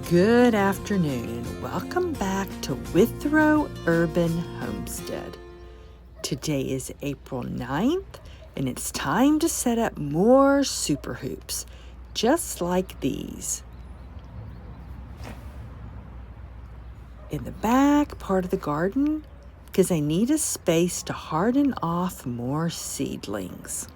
Good afternoon and welcome back to Withrow Urban Homestead. Today is April 9th and it's time to set up more super hoops, just like these. In the back part of the garden, because I need a space to harden off more seedlings.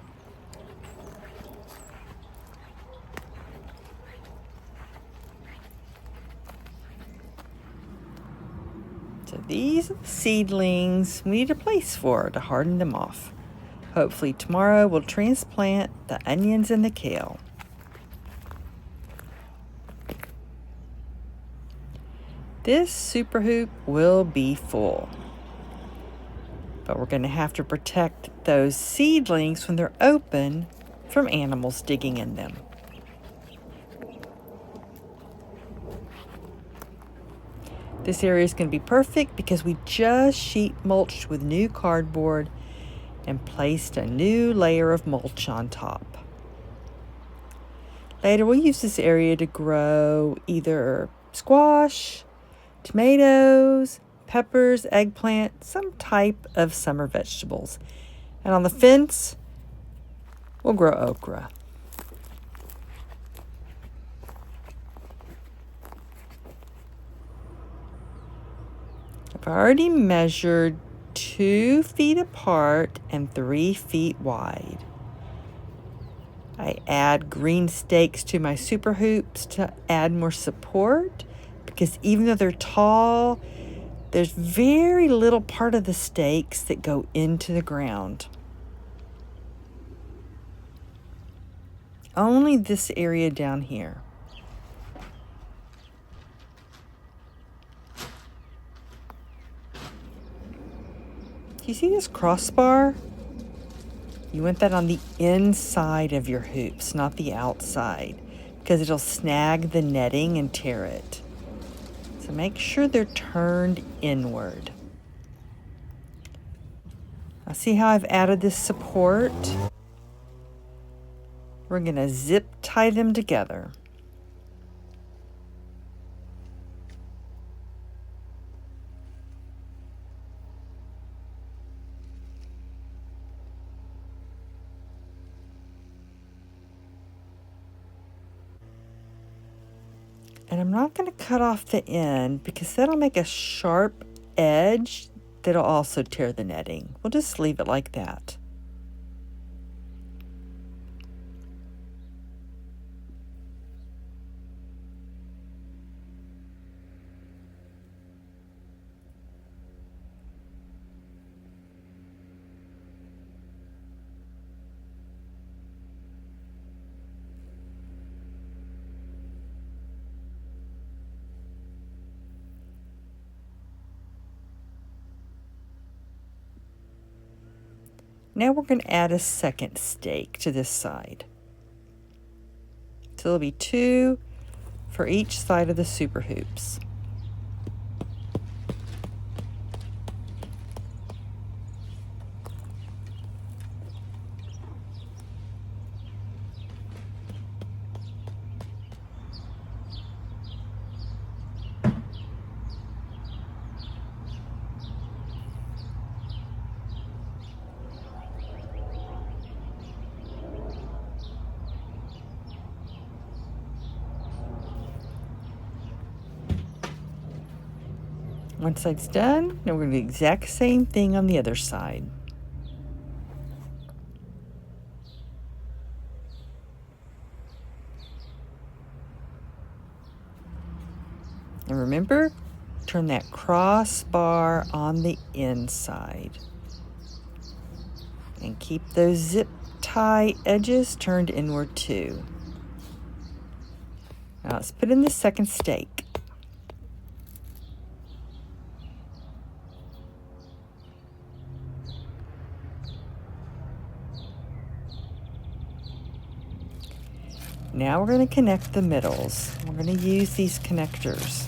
So these are the seedlings we need a place for to harden them off. Hopefully tomorrow we'll transplant the onions and the kale. This super hoop will be full, but we're going to have to protect those seedlings when they're open from animals digging in them. This area is going to be perfect because we just sheet mulched with new cardboard and placed a new layer of mulch on top. Later we'll use this area to grow either squash, tomatoes, peppers, eggplant, some type of summer vegetables. And on the fence, we'll grow okra. I've already measured 2 feet apart and 3 feet wide. I add green stakes to my super hoops to add more support because even though they're tall, there's very little part of the stakes that go into the ground. Only this area down here. You see this crossbar? You want that on the inside of your hoops, not the outside, because it'll snag the netting and tear it. So make sure they're turned inward. Now see how I've added this support? We're going to zip tie them together. And I'm not going to cut off the end because that'll make a sharp edge that'll also tear the netting. We'll just leave it like that. Now we're going to add a second stake to this side. So there'll be 2 for each side of the super hoops. One side's done, now we're going to do the exact same thing on the other side. And remember, turn that crossbar on the inside. And keep those zip tie edges turned inward too. Now let's put in the second stake. Now we're going to connect the middles. We're going to use these connectors.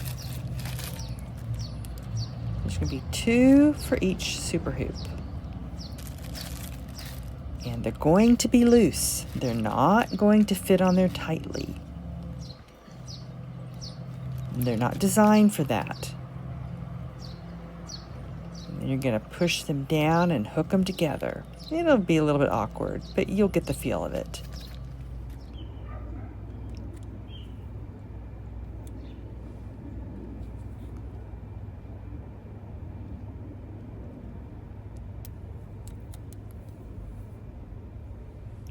There's going to be 2 for each super hoop. And they're going to be loose. They're not going to fit on there tightly. They're not designed for that. And then you're going to push them down and hook them together. It'll be a little bit awkward, but you'll get the feel of it.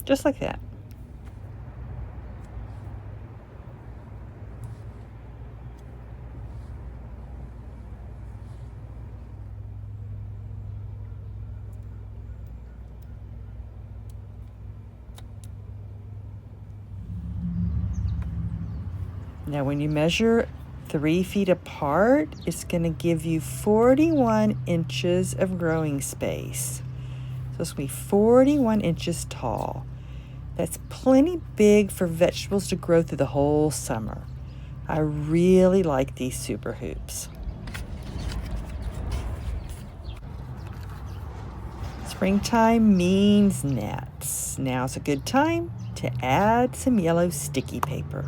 Just like that. Now when you measure 3 feet apart, it's going to give you 41 inches of growing space. So it's going to be 41 inches tall. That's plenty big for vegetables to grow through the whole summer. I really like these super hoops. Springtime means nets. Now's a good time to add some yellow sticky paper.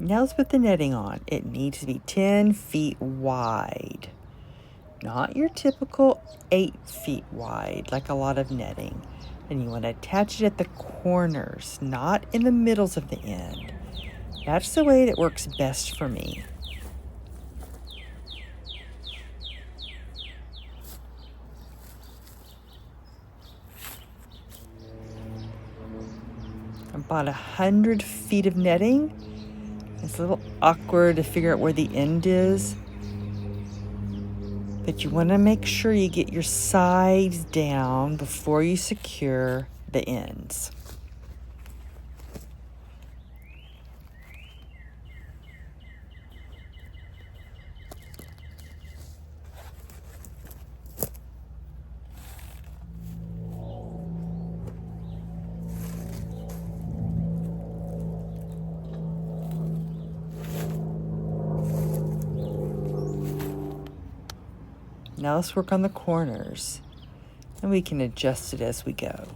Now let's put the netting on. It needs to be 10 feet wide. Not your typical 8 feet wide, like a lot of netting. And you want to attach it at the corners, not in the middles of the end. That's the way that works best for me. About 100 feet of netting. It's a little awkward to figure out where the end is, but you want to make sure you get your sides down before you secure the ends. Now let's work on the corners, and we can adjust it as we go.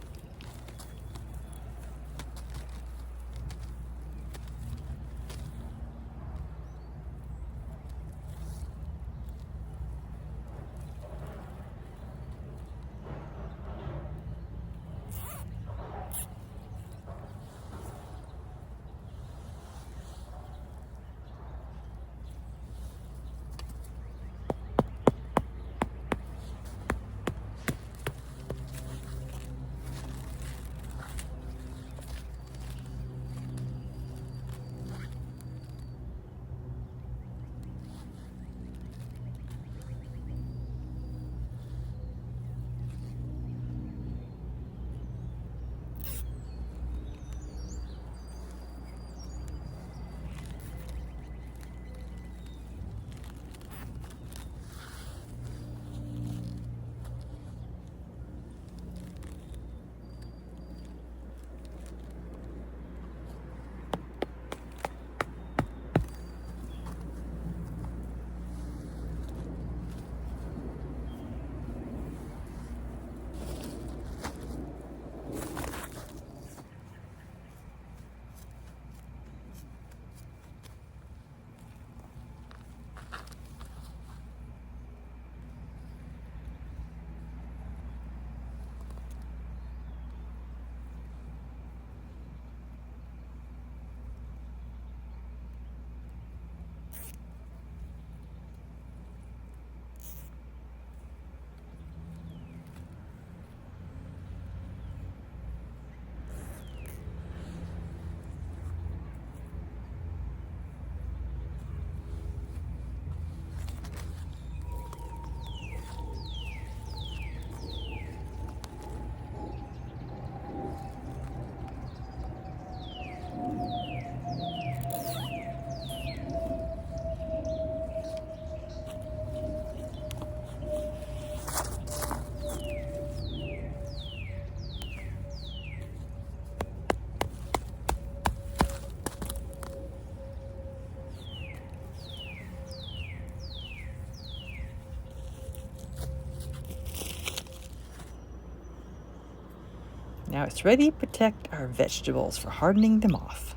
Now it's ready to protect our vegetables for hardening them off.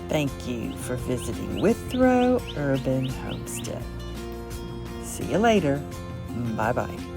Thank you for visiting Withrow Urban Homestead. See you later. Bye-bye.